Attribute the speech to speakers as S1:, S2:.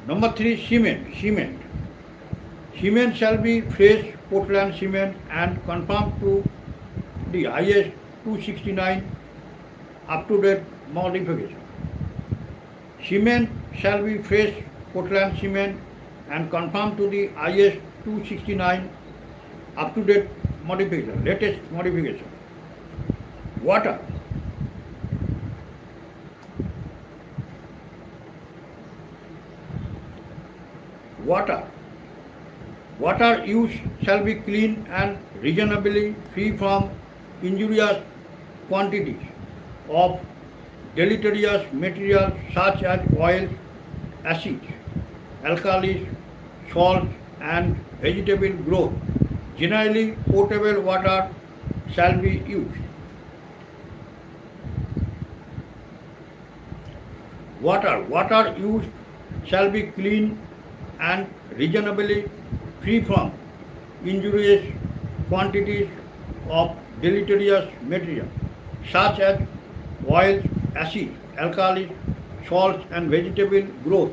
S1: Number 3, cement. Cement shall be fresh Portland cement and conform to the IS 269 up-to-date modification. Cement shall be fresh Portland cement and conform to the IS 269 up-to-date modification, latest modification. Water. Water use shall be clean and reasonably free from injurious quantities of deleterious materials such as oils, acids, alkalis, salts, and vegetable growth. Generally, potable water shall be used. Water used shall be clean and reasonably free from injurious quantities of deleterious material such as oils, acids, alkalis, salts, and vegetable growth.